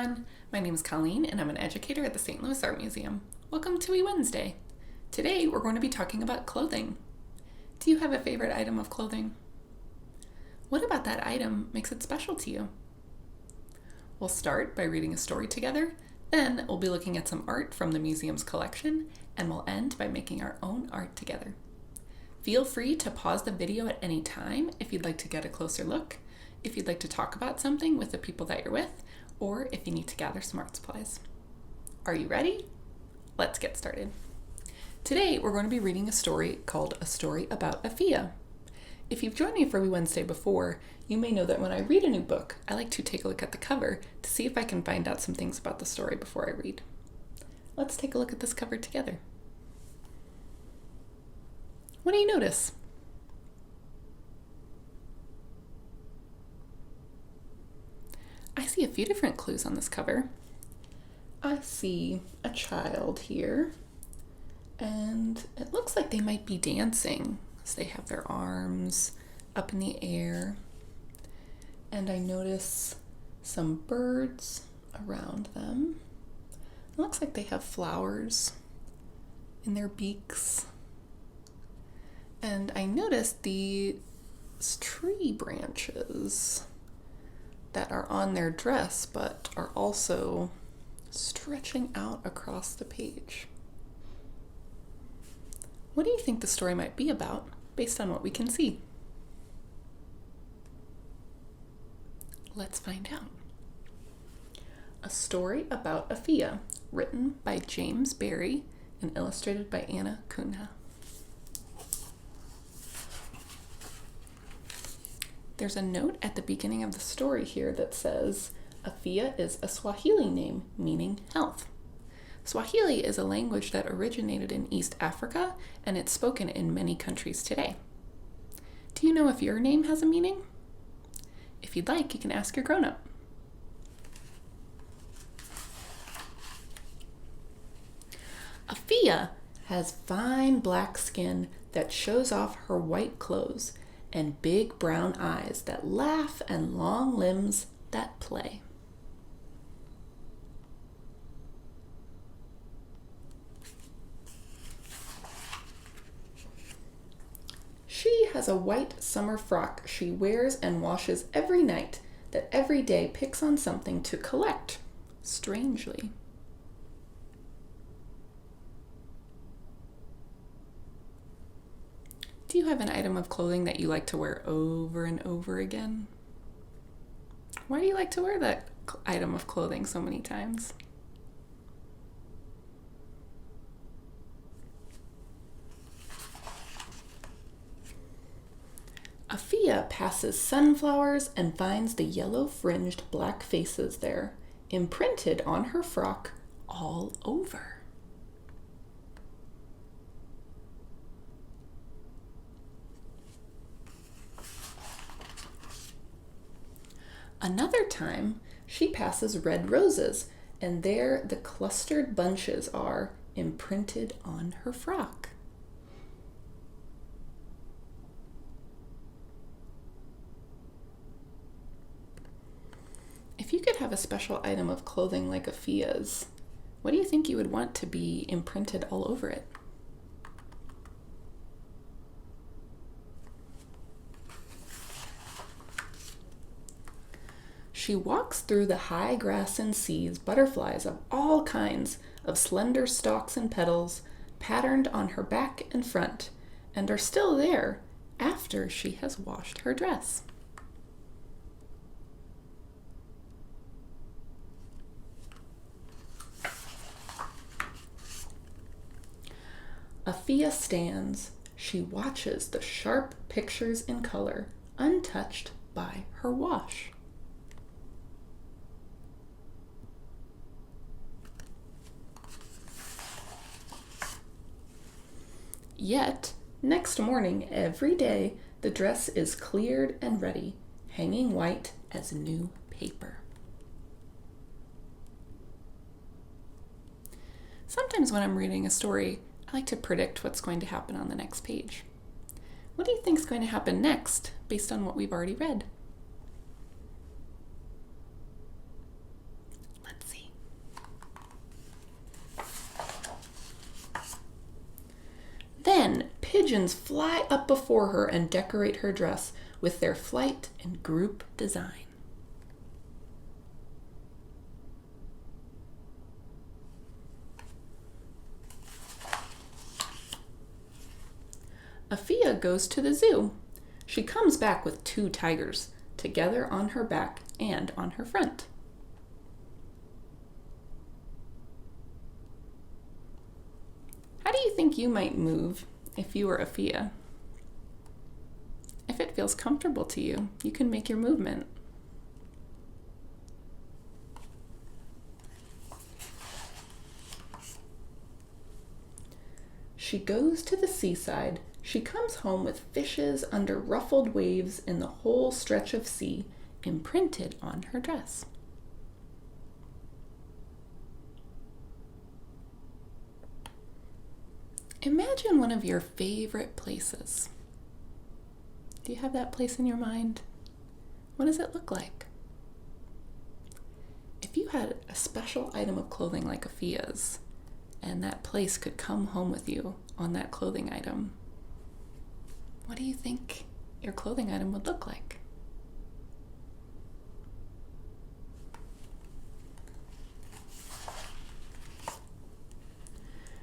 everyone. My name is Colleen and I'm an educator at the St. Louis Art Museum. Welcome to Wednesday. Today we're going to be talking about clothing. Do you have a favorite item of clothing? What about that item makes it special to you? We'll start by reading a story together, then we'll be looking at some art from the museum's collection, and we'll end by making our own art together. Feel free to pause the video at any time if you'd like to get a closer look, if you'd like to talk about something with the people that you're with, or if you need to gather some art supplies. Are you ready? Let's get started. Today we're going to be reading a story called A Story About Afiya. If you've joined me for Wednesday before, you may know that when I read a new book, I like to take a look at the cover to see if I can find out some things about the story before I read. Let's take a look at this cover together. What do you notice? I see a few different clues on this cover. I see a child here, and it looks like they might be dancing as they have their arms up in the air. And I notice some birds around them. It looks like they have flowers in their beaks. And I notice these tree branches that are on their dress, but are also stretching out across the page. What do you think the story might be about based on what we can see? Let's find out. A Story About Afiya, written by James Barry and illustrated by Anna Cunha. There's a note at the beginning of the story here that says, Afiya is a Swahili name meaning health. Swahili is a language that originated in East Africa and it's spoken in many countries today. Do you know if your name has a meaning? If you'd like, you can ask your grown-up. Afiya has fine black skin that shows off her white clothes and big brown eyes that laugh and long limbs that play. She has a white summer frock she wears and washes every night that every day picks on something to collect, strangely. Do you have an item of clothing that you like to wear over and over again? Why do you like to wear that item of clothing so many times? Afiya passes sunflowers and finds the yellow fringed black faces there, imprinted on her frock all over. Another time, she passes red roses, and there the clustered bunches are imprinted on her frock. If you could have a special item of clothing like Afiya's, what do you think you would want to be imprinted all over it? She walks through the high grass and sees butterflies of all kinds of slender stalks and petals patterned on her back and front, and are still there after she has washed her dress. Afiya stands. She watches the sharp pictures in color, untouched by her wash. Yet, next morning, every day, the dress is cleared and ready, hanging white as new paper. Sometimes when I'm reading a story, I like to predict what's going to happen on the next page. What do you think is going to happen next, based on what we've already read? pigeons fly up before her and decorate her dress with their flight and group design. Afiya goes to the zoo. She comes back with 2 tigers, together on her back and on her front. How do you think you might move if you were Afiya? If it feels comfortable to you, you can make your movement. She goes to the seaside. She comes home with fishes under ruffled waves in the whole stretch of sea imprinted on her dress. Imagine one of your favorite places. Do you have that place in your mind? What does it look like? If you had a special item of clothing like Afiya's, and that place could come home with you on that clothing item, what do you think your clothing item would look like?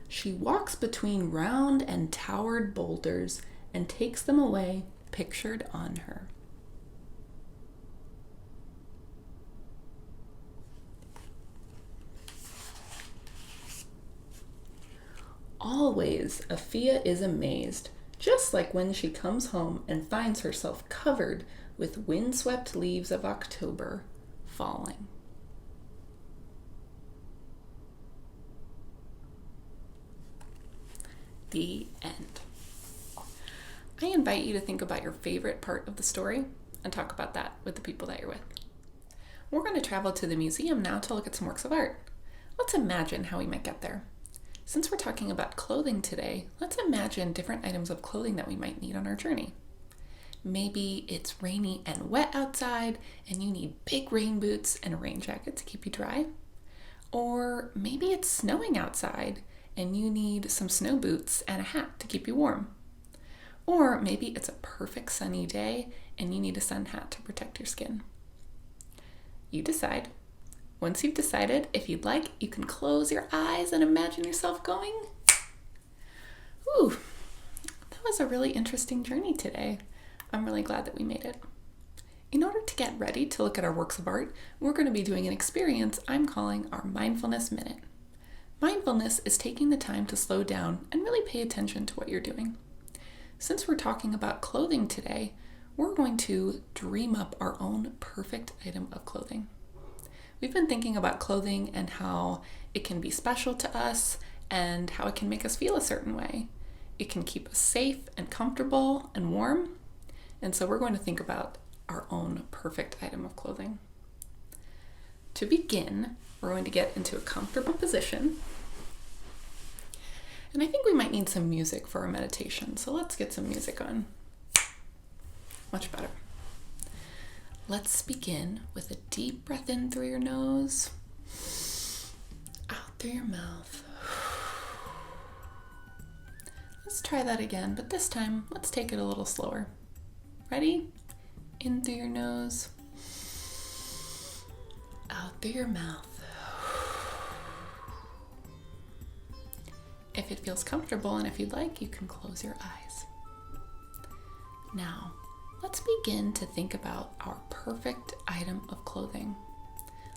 She walks between round and towered boulders and takes them away, pictured on her. Always, Afiya is amazed, just like when she comes home and finds herself covered with windswept leaves of October falling. The end. I invite you to think about your favorite part of the story and talk about that with the people that you're with. We're going to travel to the museum now to look at some works of art. Let's imagine how we might get there. Since we're talking about clothing today, let's imagine different items of clothing that we might need on our journey. Maybe it's rainy and wet outside and you need big rain boots and a rain jacket to keep you dry. Or maybe it's snowing outside and you need some snow boots and a hat to keep you warm. Or maybe it's a perfect sunny day and you need a sun hat to protect your skin. You decide. Once you've decided, if you'd like, you can close your eyes and imagine yourself going. Ooh, that was a really interesting journey today. I'm really glad that we made it. In order to get ready to look at our works of art, we're going to be doing an experience I'm calling our Mindfulness Minute. Mindfulness is taking the time to slow down and really pay attention to what you're doing. Since we're talking about clothing today, we're going to dream up our own perfect item of clothing. We've been thinking about clothing and how it can be special to us and how it can make us feel a certain way. It can keep us safe and comfortable and warm. And so we're going to think about our own perfect item of clothing. To begin, we're going to get into a comfortable position. And I think we might need some music for our meditation. So let's get some music on. Much better. Let's begin with a deep breath in through your nose, out through your mouth. Let's try that again, but this time, let's take it a little slower. Ready? In through your nose, out through your mouth. If it feels comfortable and if you'd like, you can close your eyes. Now, let's begin to think about our perfect item of clothing.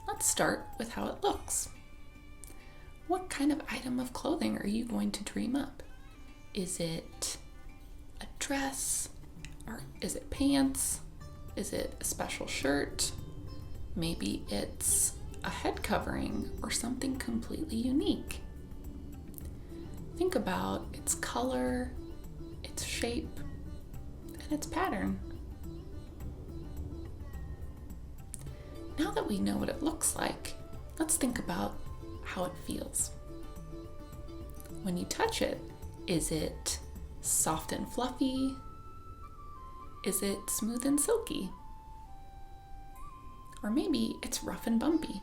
Let's start with how it looks. What kind of item of clothing are you going to dream up? Is it a dress? Or is it pants? Is it a special shirt? Maybe it's a head covering or something completely unique. Think about its color, its shape, and its pattern. Now that we know what it looks like, let's think about how it feels. When you touch it, is it soft and fluffy? Is it smooth and silky? Or maybe it's rough and bumpy.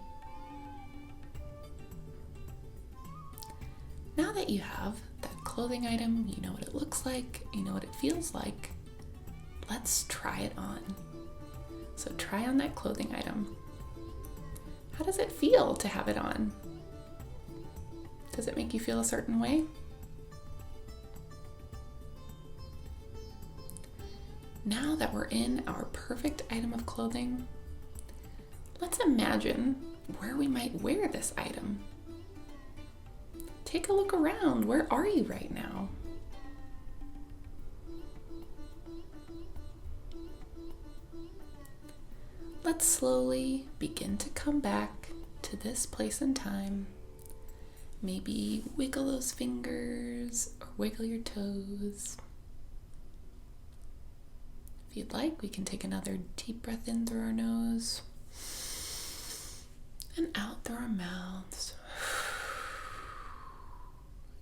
Now that you have that clothing item, you know what it looks like, you know what it feels like. Let's try it on. So try on that clothing item. How does it feel to have it on? Does it make you feel a certain way? Now that we're in our perfect item of clothing, let's imagine where we might wear this item. Take a look around. Where are you right now? Let's slowly begin to come back to this place and time. Maybe wiggle those fingers or wiggle your toes. If you'd like, we can take another deep breath in through our nose and out through our mouths.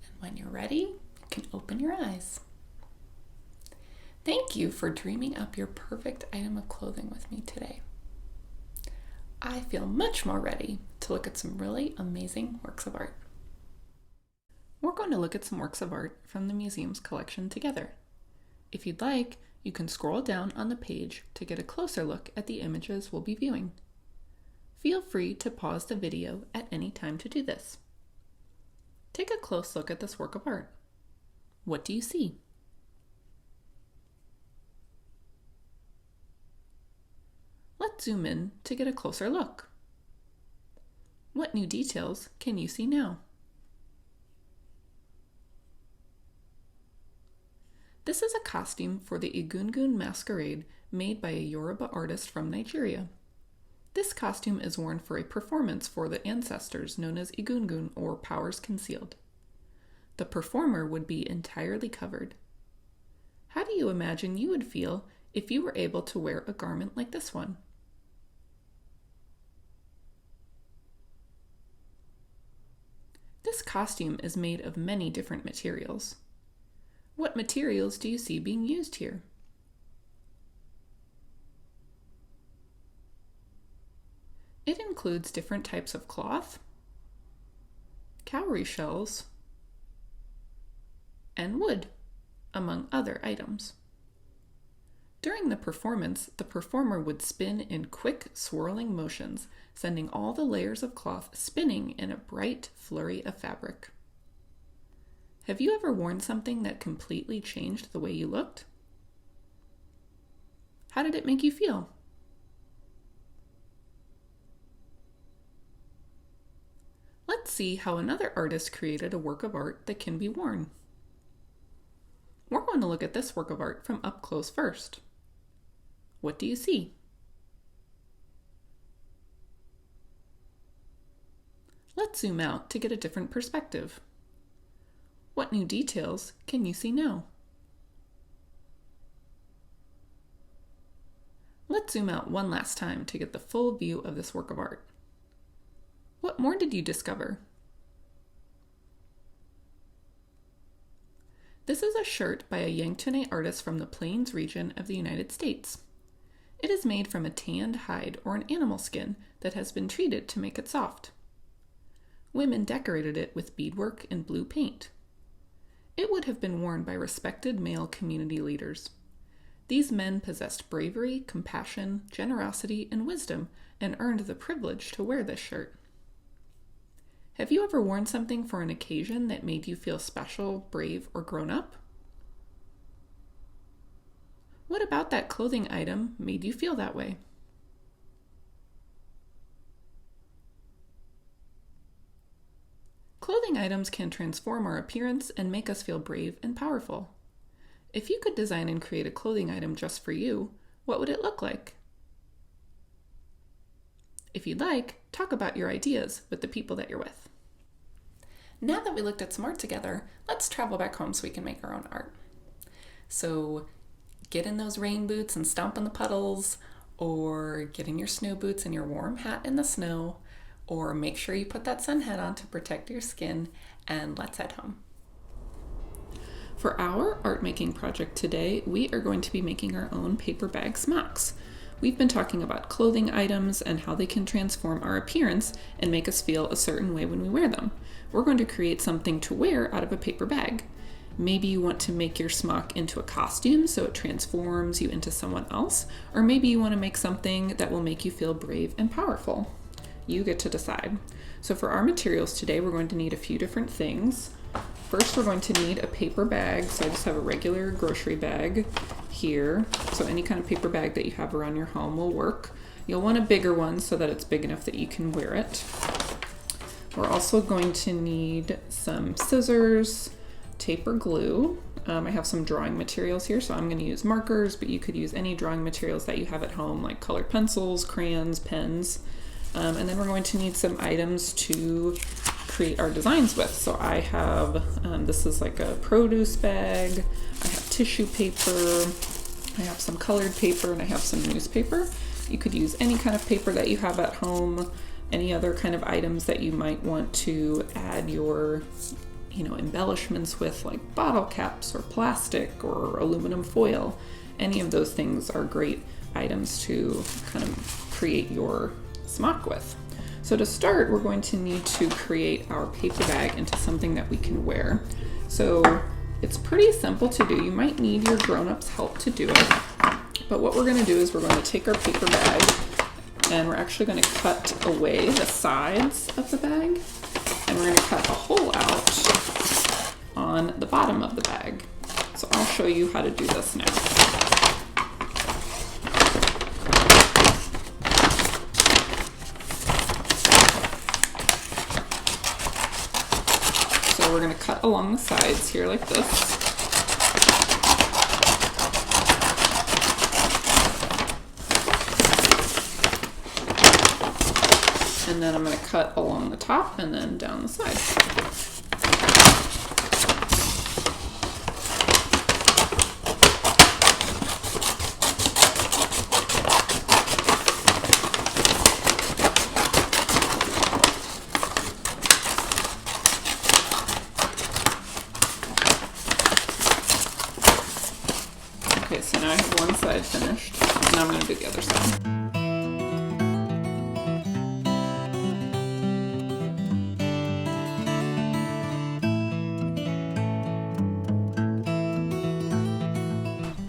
And when you're ready, you can open your eyes. Thank you for dreaming up your perfect item of clothing with me today. I feel much more ready to look at some really amazing works of art. We're going to look at some works of art from the museum's collection together. If you'd like, you can scroll down on the page to get a closer look at the images we'll be viewing. Feel free to pause the video at any time to do this. Take a close look at this work of art. What do you see? Let's zoom in to get a closer look. What new details can you see now? This is a costume for the Egungun masquerade made by a Yoruba artist from Nigeria. This costume is worn for a performance for the ancestors known as Egungun, or powers concealed. The performer would be entirely covered. How do you imagine you would feel if you were able to wear a garment like this one? This costume is made of many different materials. What materials do you see being used here? It includes different types of cloth, cowrie shells, and wood, among other items. During the performance, the performer would spin in quick, swirling motions, sending all the layers of cloth spinning in a bright flurry of fabric. Have you ever worn something that completely changed the way you looked? How did it make you feel? Let's see how another artist created a work of art that can be worn. We're going to look at this work of art from up close first. What do you see? Let's zoom out to get a different perspective. What new details can you see now? Let's zoom out one last time to get the full view of this work of art. What more did you discover? This is a shirt by a Yanktonai artist from the Plains region of the United States. It is made from a tanned hide or an animal skin that has been treated to make it soft. Women decorated it with beadwork and blue paint. It would have been worn by respected male community leaders. These men possessed bravery, compassion, generosity, and wisdom, and earned the privilege to wear this shirt. Have you ever worn something for an occasion that made you feel special, brave, or grown up? What about that clothing item made you feel that way? Clothing items can transform our appearance and make us feel brave and powerful. If you could design and create a clothing item just for you, what would it look like? If you'd like, talk about your ideas with the people that you're with. Now that we looked at some art together, let's travel back home so we can make our own art. So get in those rain boots and stomp in the puddles, or get in your snow boots and your warm hat in the snow, or make sure you put that sun hat on to protect your skin, and let's head home. For our art making project today, we are going to be making our own paper bag smocks. We've been talking about clothing items and how they can transform our appearance and make us feel a certain way when we wear them. We're going to create something to wear out of a paper bag. Maybe you want to make your smock into a costume so it transforms you into someone else, or maybe you want to make something that will make you feel brave and powerful. You get to decide. So for our materials today, we're going to need a few different things. First, we're going to need a paper bag. So I just have a regular grocery bag here. So any kind of paper bag that you have around your home will work. You'll want a bigger one so that it's big enough that you can wear it. We're also going to need some scissors, tape or glue. I have some drawing materials here, so I'm going to use markers, but you could use any drawing materials that you have at home, like colored pencils, crayons, pens. And then we're going to need some items to create our designs with. So I have, this is like a produce bag, I have tissue paper, I have some colored paper, and I have some newspaper. You could use any kind of paper that you have at home, any other kind of items that you might want to add your embellishments with, like bottle caps or plastic or aluminum foil. Any of those things are great items to kind of create your smock with. So to start, we're going to need to create our paper bag into something that we can wear. So it's pretty simple to do. You might need your grown-ups' help to do it. But what we're going to do is we're going to take our paper bag and we're actually going to cut away the sides of the bag, and we're going to cut a hole out on the bottom of the bag. So I'll show you how to do this now. So we're going to cut along the sides here like this. And then I'm going to cut along the top and then down the side. Okay, so now I have one side finished. Now I'm going to do the other side.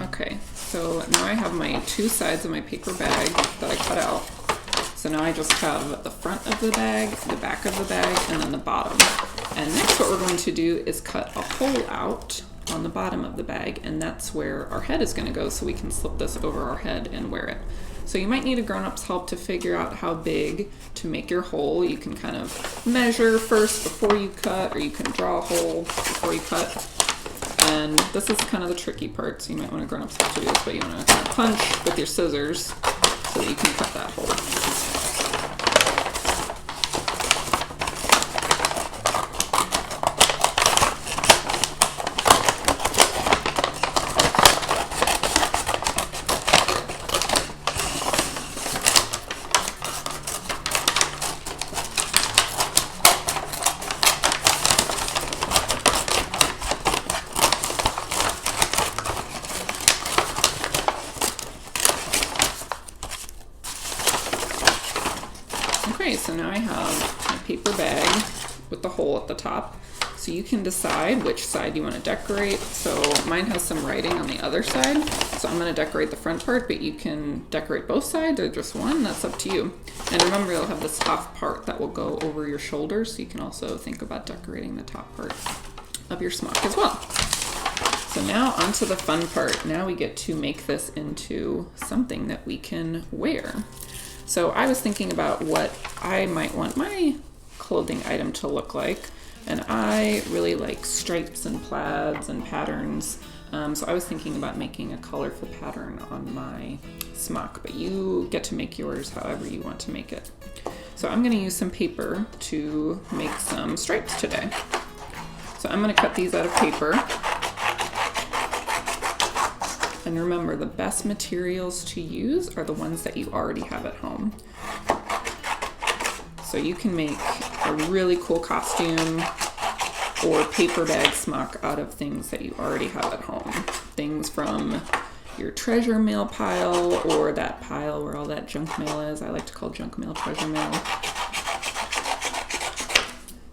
Okay, so now I have my two sides of my paper bag that I cut out. So now I just have the front of the bag, the back of the bag, and then the bottom. And next what we're going to do is cut a hole out on the bottom of the bag, and that's where our head is going to go, so we can slip this over our head and wear it. So you might need a grown-up's help to figure out how big to make your hole. You can kind of measure first before you cut, or you can draw a hole before you cut. And this is kind of the tricky part, so you might want a grown-up's help to do this, but you want to kind of punch with your scissors so that you can cut that hole. Okay, so now I have my paper bag with the hole at the top. So you can decide which side you want to decorate. So mine has some writing on the other side. So I'm going to decorate the front part, but you can decorate both sides or just one. That's up to you. And remember, you'll have this top part that will go over your shoulders. So you can also think about decorating the top part of your smock as well. So now onto the fun part. Now we get to make this into something that we can wear. So I was thinking about what I might want my clothing item to look like, and I really like stripes and plaids and patterns. So I was thinking about making a colorful pattern on my smock, but you get to make yours however you want to make it. So I'm going to use some paper to make some stripes today. So I'm going to cut these out of paper. And remember, the best materials to use are the ones that you already have at home. So you can make a really cool costume or paper bag smock out of things that you already have at home. Things from your treasure mail pile, or that pile where all that junk mail is. I like to call junk mail treasure mail.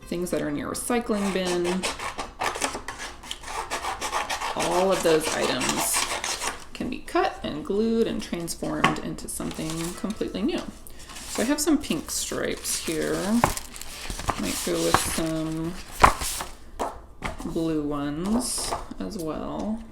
Things that are in your recycling bin. all of those items can be cut and glued and transformed into something completely new. So I have some pink stripes here. Might go with some blue ones as well.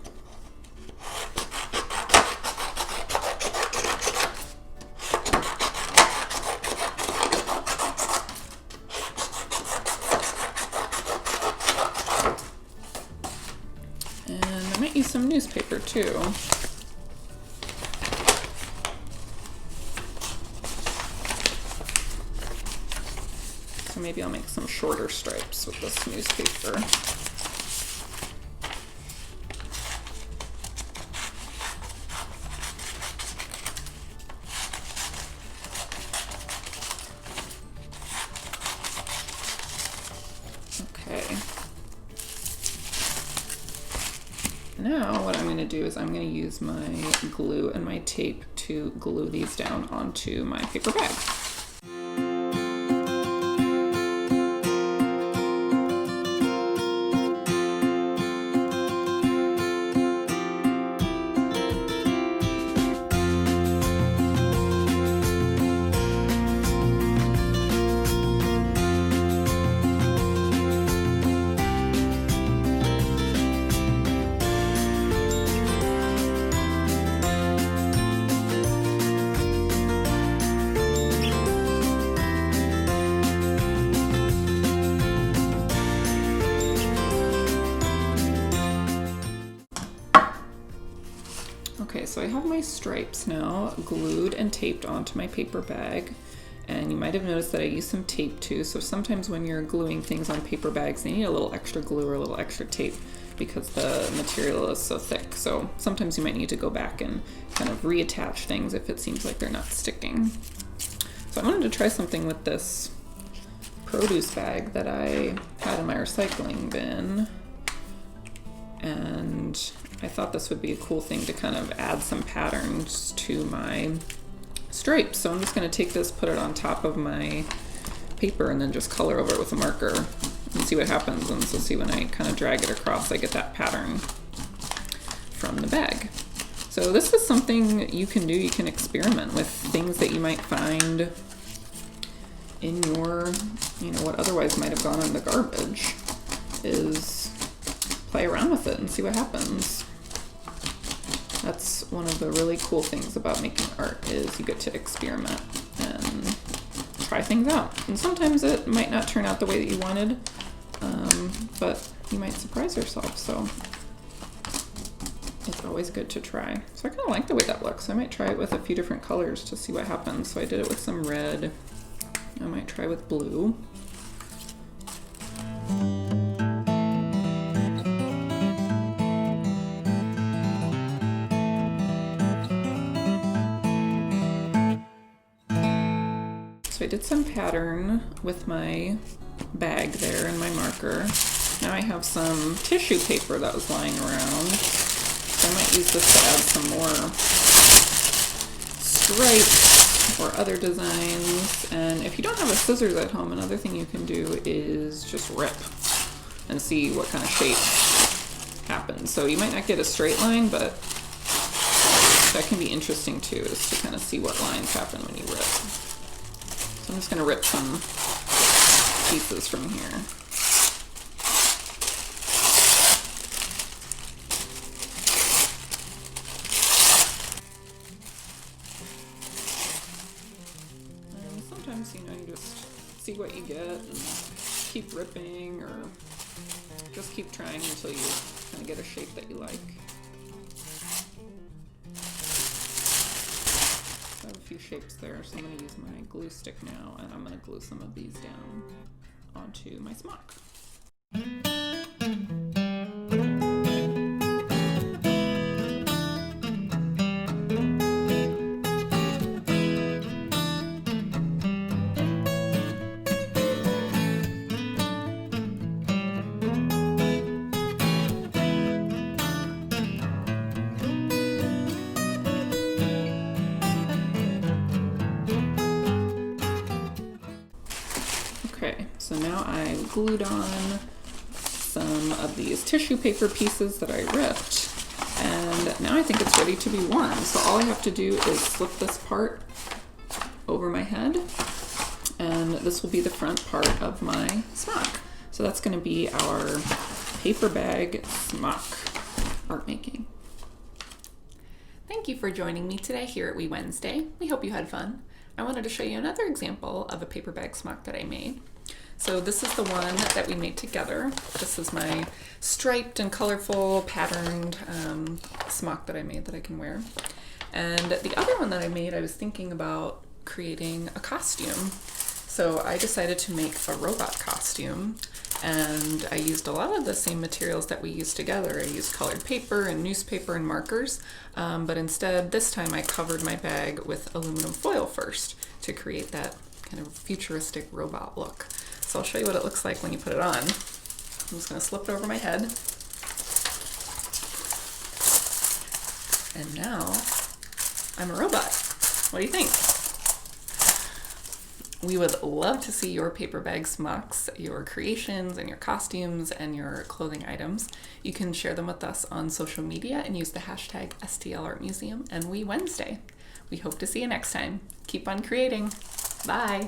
And I might use some newspaper too. So maybe I'll make some shorter stripes with this newspaper. Okay. Now what I'm going to do is I'm going to use my glue and my tape to glue these down onto my paper bag. Okay, so I have my stripes now glued and taped onto my paper bag. And you might have noticed that I use some tape too. So sometimes when you're gluing things on paper bags, they need a little extra glue or a little extra tape because the material is so thick. So sometimes you might need to go back and kind of reattach things if it seems like they're not sticking. So I wanted to try something with this produce bag that I had in my recycling bin. And I thought this would be a cool thing to kind of add some patterns to my stripes. So I'm just going to take this, put it on top of my paper, and then just color over it with a marker and see what happens. And so see when I kind of drag it across, I get that pattern from the bag. So this is something you can do. You can experiment with things that you might find in your, what otherwise might have gone in the garbage, is play around with it and see what happens. That's one of the really cool things about making art, is you get to experiment and try things out. And sometimes it might not turn out the way that you wanted, but you might surprise yourself. So it's always good to try. So I kind of like the way that looks. I might try it with a few different colors to see what happens. So I did it with some red. I might try with blue. So I did some pattern with my bag there and my marker. Now I have some tissue paper that was lying around. So I might use this to add some more stripes or other designs. And if you don't have a scissors at home, another thing you can do is just rip and see what kind of shape happens. So you might not get a straight line, but that can be interesting too, is to kind of see what lines happen when you rip. So I'm just going to rip some pieces from here. And sometimes, you just see what you get and keep ripping, or just keep trying until you kind of get a shape that you like. I have a few shapes there, so I'm going to use my glue stick now, and I'm going to glue some of these down onto my smock. Okay, so now I've glued on some of these tissue paper pieces that I ripped, and now I think it's ready to be worn. So all I have to do is slip this part over my head, and this will be the front part of my smock. So that's going to be our paper bag smock art making. Thank you for joining me today here at Wee Wednesday. We hope you had fun. I wanted to show you another example of a paper bag smock that I made. So this is the one that we made together. This is my striped and colorful patterned smock that I made that I can wear. And the other one that I made, I was thinking about creating a costume. So I decided to make a robot costume, and I used a lot of the same materials that we used together. I used colored paper and newspaper and markers, but instead this time I covered my bag with aluminum foil first to create that kind of futuristic robot look. So I'll show you what it looks like when you put it on. I'm just going to slip it over my head. And now I'm a robot. What do you think? We would love to see your paper bag smocks, your creations and your costumes and your clothing items. You can share them with us on social media and use the hashtag STLArtMuseum and Wee Wednesday. We hope to see you next time. Keep on creating. Bye.